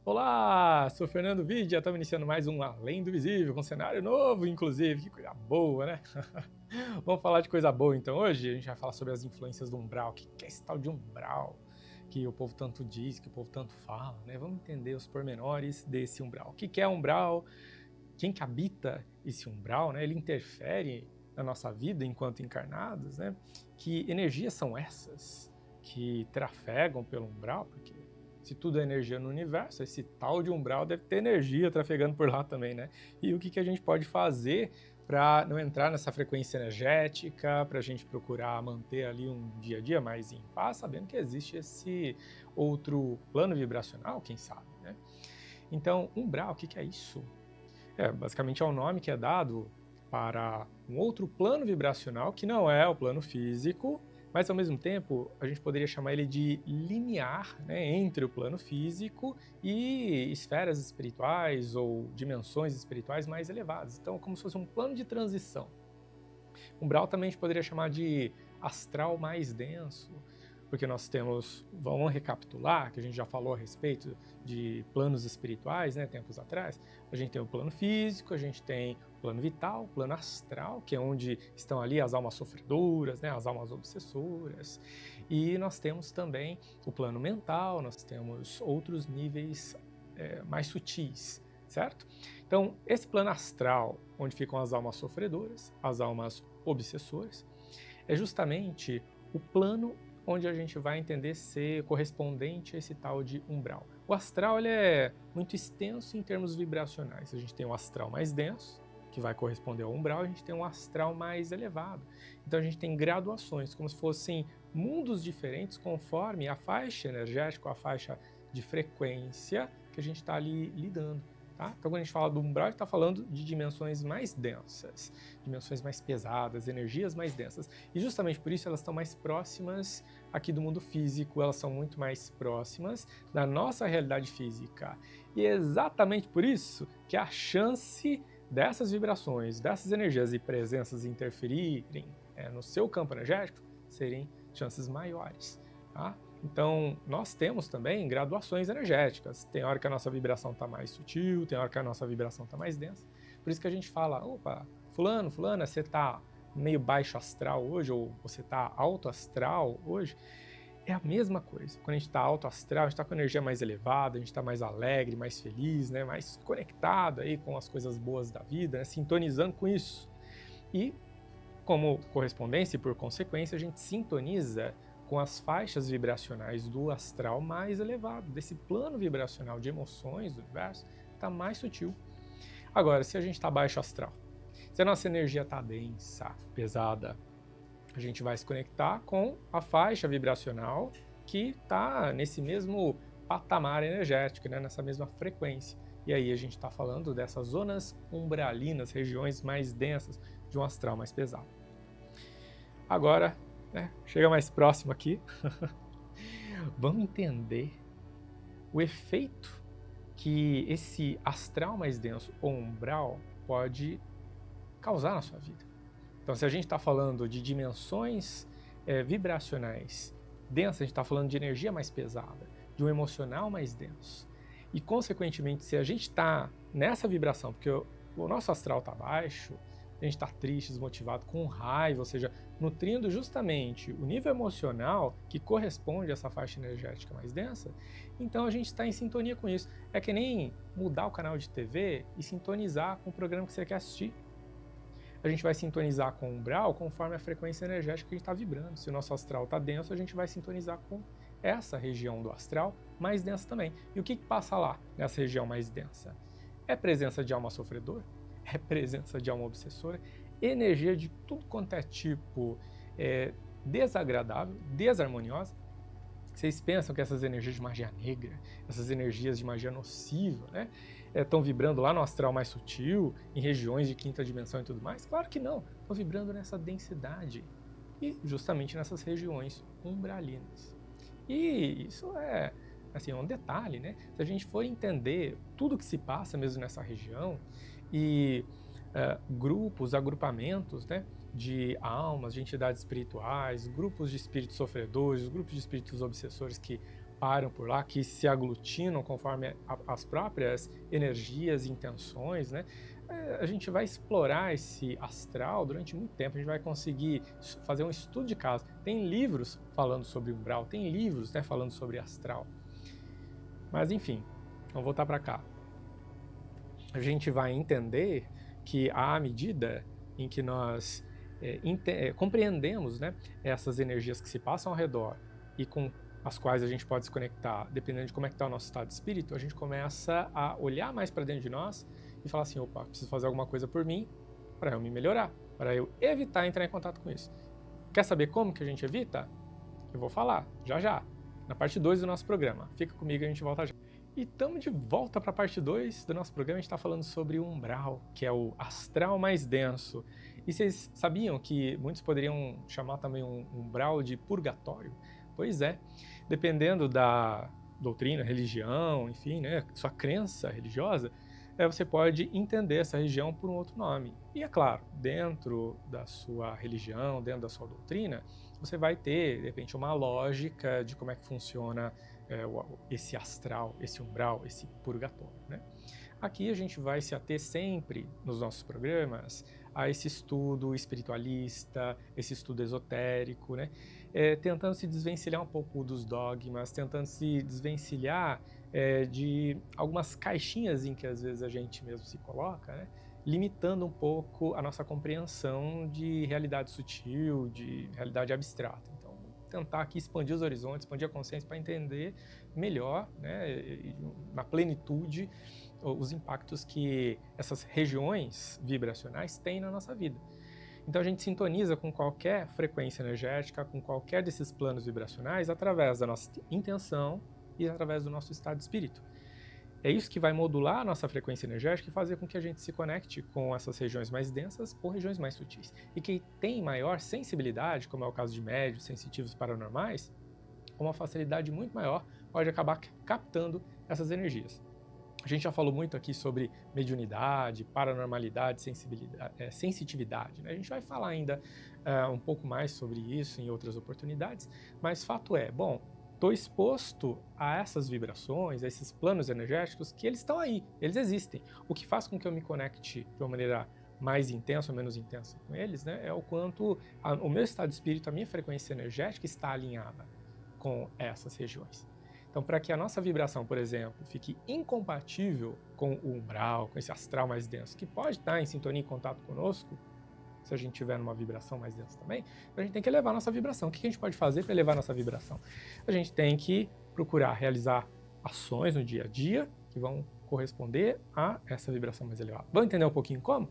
Olá, sou Fernando Vidia, estamos iniciando mais um Além do Visível, com cenário novo, inclusive, que coisa boa, né? Vamos falar de coisa boa então hoje? A gente vai falar sobre as influências do umbral, o que é esse tal de umbral, que o povo tanto diz, que o povo tanto fala, né? Vamos entender os pormenores desse umbral. O que é umbral? Quem que habita esse umbral, né? Ele interfere na nossa vida enquanto encarnados, né? Que energias são essas que trafegam pelo umbral? Porque se tudo é energia no universo, esse tal de umbral deve ter energia trafegando por lá também, né? E o que a gente pode fazer para não entrar nessa frequência energética, para a gente procurar manter ali um dia a dia mais em paz, sabendo que existe esse outro plano vibracional, quem sabe, né? Então, umbral, o que é isso? Basicamente é o nome que é dado para um outro plano vibracional que não é o plano físico, mas ao mesmo tempo a gente poderia chamar ele de limiar, né, entre o plano físico e esferas espirituais ou dimensões espirituais mais elevadas. Então, como se fosse um plano de transição. Umbral também a gente poderia chamar de astral mais denso, porque nós temos, vamos recapitular, que a gente já falou a respeito de planos espirituais, né, tempos atrás. A gente tem o plano físico, a gente tem o plano vital, o plano astral, que é onde estão ali as almas sofredoras, né, as almas obsessoras. E nós temos também o plano mental, nós temos outros níveis mais sutis, certo? Então, esse plano astral, onde ficam as almas sofredoras, as almas obsessoras, é justamente o plano onde a gente vai entender ser correspondente a esse tal de umbral. O astral ele é muito extenso em termos vibracionais. A gente tem um astral mais denso, que vai corresponder ao umbral, a gente tem um astral mais elevado. Então a gente tem graduações, como se fossem mundos diferentes conforme a faixa energética, a faixa de frequência que a gente está ali lidando. Tá? Então, quando a gente fala do umbral, a gente está falando de dimensões mais densas, dimensões mais pesadas, energias mais densas. E justamente por isso elas estão mais próximas aqui do mundo físico, elas são muito mais próximas da nossa realidade física. E é exatamente por isso que a chance dessas vibrações, dessas energias e presenças interferirem no seu campo energético serem chances maiores. Tá? Então, nós temos também graduações energéticas. Tem hora que a nossa vibração está mais sutil, tem hora que a nossa vibração está mais densa. Por isso que a gente fala, opa, fulano, fulana, você está meio baixo astral hoje, ou você está alto astral hoje. É a mesma coisa. Quando a gente está alto astral, a gente está com energia mais elevada, a gente está mais alegre, mais feliz, né? Mais conectado aí com as coisas boas da vida, né? Sintonizando com isso. E, como correspondência e por consequência, a gente sintoniza com as faixas vibracionais do astral mais elevado, desse plano vibracional de emoções do universo, está mais sutil. Agora, se a gente está baixo astral, se a nossa energia está densa, pesada, a gente vai se conectar com a faixa vibracional que está nesse mesmo patamar energético, né, nessa mesma frequência. E aí a gente está falando dessas zonas umbralinas, regiões mais densas de um astral mais pesado. Agora, chega mais próximo aqui, vamos entender o efeito que esse astral mais denso ou umbral pode causar na sua vida. Então, se a gente está falando de dimensões vibracionais densas, a gente está falando de energia mais pesada, de um emocional mais denso. E, consequentemente, se a gente está nessa vibração, porque o nosso astral está baixo, a gente está triste, desmotivado, com raiva, ou seja, nutrindo justamente o nível emocional que corresponde a essa faixa energética mais densa, então a gente está em sintonia com isso. É que nem mudar o canal de TV e sintonizar com o programa que você quer assistir. A gente vai sintonizar com o umbral conforme a frequência energética que a gente está vibrando. Se o nosso astral está denso, a gente vai sintonizar com essa região do astral mais densa também. E o que passa lá, nessa região mais densa? É presença de alma sofredora? É presença de alma obsessora? Energia de tudo quanto é tipo desagradável, desarmoniosa? Vocês pensam que essas energias de magia negra, essas energias de magia nociva, né, estão vibrando lá no astral mais sutil, em regiões de quinta dimensão e tudo mais? Claro que não, estão vibrando nessa densidade e justamente nessas regiões umbralinas. E isso é assim, um detalhe, né? Se a gente for entender tudo que se passa mesmo nessa região e grupos, agrupamentos, né, de almas, de entidades espirituais, grupos de espíritos sofredores, grupos de espíritos obsessores que param por lá, que se aglutinam conforme as próprias energias e intenções, né? A gente vai explorar esse astral durante muito tempo, a gente vai conseguir fazer um estudo de caso. Tem livros falando sobre umbral, tem livros, né, falando sobre astral. Mas enfim, vamos voltar para cá. A gente vai entender que à medida em que nós compreendemos, né, essas energias que se passam ao redor e com as quais a gente pode se conectar, dependendo de como é que está o nosso estado de espírito, a gente começa a olhar mais para dentro de nós e falar assim, opa, preciso fazer alguma coisa por mim para eu me melhorar, para eu evitar entrar em contato com isso. Quer saber como que a gente evita? Eu vou falar, já, na parte 2 do nosso programa. Fica comigo e a gente volta já. E estamos de volta para a parte 2 do nosso programa. A gente está falando sobre o umbral, que é o astral mais denso. E vocês sabiam que muitos poderiam chamar também um umbral de purgatório? Pois é, dependendo da doutrina, religião, enfim, né, sua crença religiosa, você pode entender essa região por um outro nome. E é claro, dentro da sua religião, dentro da sua doutrina, você vai ter, de repente, uma lógica de como é que funciona esse astral, esse umbral, esse purgatório, né? Aqui a gente vai se ater sempre, nos nossos programas, a esse estudo espiritualista, esse estudo esotérico, né? Tentando se desvencilhar um pouco dos dogmas, tentando se desvencilhar de algumas caixinhas em que às vezes a gente mesmo se coloca, né? Limitando um pouco a nossa compreensão de realidade sutil, de realidade abstrata. Então, tentar aqui expandir os horizontes, expandir a consciência para entender melhor, né, na plenitude, os impactos que essas regiões vibracionais têm na nossa vida. Então a gente sintoniza com qualquer frequência energética, com qualquer desses planos vibracionais, através da nossa intenção e através do nosso estado de espírito. É isso que vai modular a nossa frequência energética e fazer com que a gente se conecte com essas regiões mais densas ou regiões mais sutis. E quem tem maior sensibilidade, como é o caso de médios, sensitivos, paranormais, com uma facilidade muito maior, pode acabar captando essas energias. A gente já falou muito aqui sobre mediunidade, paranormalidade, sensitividade, né? A gente vai falar ainda um pouco mais sobre isso em outras oportunidades, mas fato é, bom, estou exposto a essas vibrações, a esses planos energéticos que eles estão aí, eles existem. O que faz com que eu me conecte de uma maneira mais intensa ou menos intensa com eles, né, é o quanto o meu estado de espírito, a minha frequência energética está alinhada com essas regiões. Então, para que a nossa vibração, por exemplo, fique incompatível com o umbral, com esse astral mais denso, que pode estar em sintonia e contato conosco, se a gente tiver numa vibração mais densa também, a gente tem que elevar a nossa vibração. O que a gente pode fazer para elevar a nossa vibração? A gente tem que procurar realizar ações no dia a dia que vão corresponder a essa vibração mais elevada. Vamos entender um pouquinho como?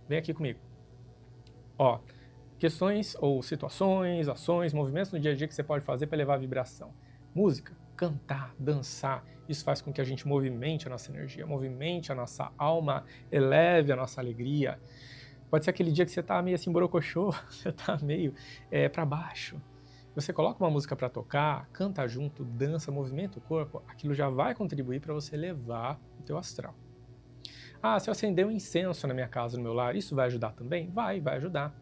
Vem aqui comigo. Ó, questões ou situações, ações, movimentos no dia a dia que você pode fazer para elevar a vibração. Música, cantar, dançar, isso faz com que a gente movimente a nossa energia, movimente a nossa alma, eleve a nossa alegria. Pode ser aquele dia que você está meio assim borocochô, você está meio para baixo. Você coloca uma música para tocar, canta junto, dança, movimenta o corpo, aquilo já vai contribuir para você elevar o teu astral. Ah, se eu acender um incenso na minha casa, no meu lar, isso vai ajudar também? Vai ajudar.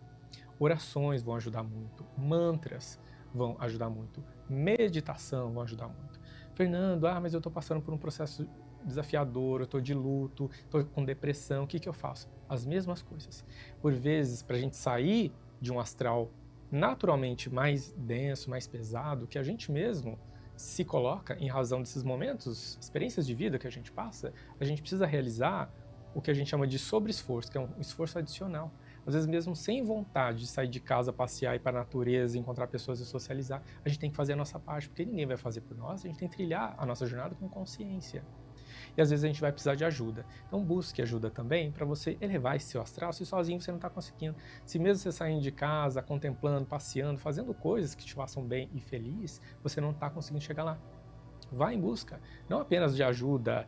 Orações vão ajudar muito, mantras vão ajudar muito, meditação vão ajudar muito. Fernando, mas eu estou passando por um processo desafiador, eu estou de luto, estou com depressão, o que eu faço? As mesmas coisas. Por vezes, para a gente sair de um astral naturalmente mais denso, mais pesado, que a gente mesmo se coloca em razão desses momentos, experiências de vida que a gente passa, a gente precisa realizar o que a gente chama de sobre-esforço, que é um esforço adicional. Às vezes mesmo sem vontade de sair de casa, passear, ir para a natureza, encontrar pessoas e socializar, a gente tem que fazer a nossa parte, porque ninguém vai fazer por nós, a gente tem que trilhar a nossa jornada com consciência. E às vezes a gente vai precisar de ajuda. Então busque ajuda também para você elevar esse seu astral, se sozinho você não está conseguindo. Se mesmo você saindo de casa, contemplando, passeando, fazendo coisas que te façam bem e feliz, você não está conseguindo chegar lá. Vá em busca, não apenas de ajuda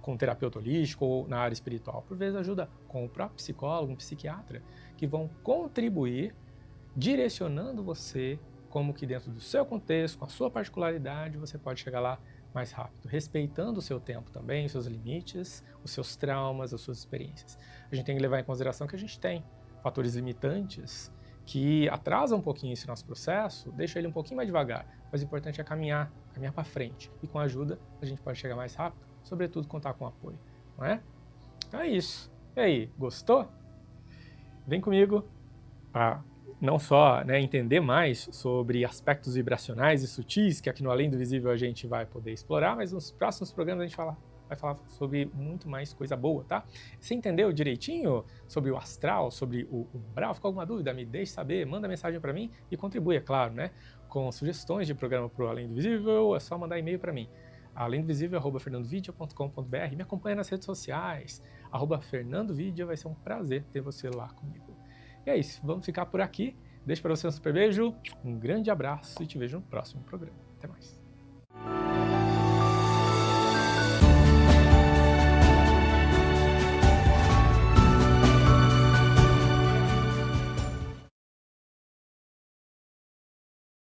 com um terapeuta holístico ou na área espiritual, por vezes ajuda com o próprio psicólogo, um psiquiatra, que vão contribuir direcionando você como que dentro do seu contexto, com a sua particularidade, você pode chegar lá mais rápido, respeitando o seu tempo também, os seus limites, os seus traumas, as suas experiências. A gente tem que levar em consideração que a gente tem fatores limitantes que atrasa um pouquinho esse nosso processo, deixa ele um pouquinho mais devagar, mas o importante é caminhar para frente. E com a ajuda a gente pode chegar mais rápido, sobretudo contar com apoio, não é? Então é isso. E aí, gostou? Vem comigo para não só, né, entender mais sobre aspectos vibracionais e sutis que aqui no Além do Visível a gente vai poder explorar, mas nos próximos programas a gente vai falar sobre muito mais coisa boa, tá? Você entendeu direitinho sobre o astral, sobre o umbral? Ficou alguma dúvida? Me deixe saber, manda mensagem para mim e contribui, é claro, né? Com sugestões de programa para o Além do Visível, é só mandar e-mail para mim. alemdovisível@fernandovidia.com.br. Me acompanha nas redes sociais, @fernandovidia, vai ser um prazer ter você lá comigo. E é isso, vamos ficar por aqui. Deixo para você um super beijo, um grande abraço e te vejo no próximo programa. Até mais.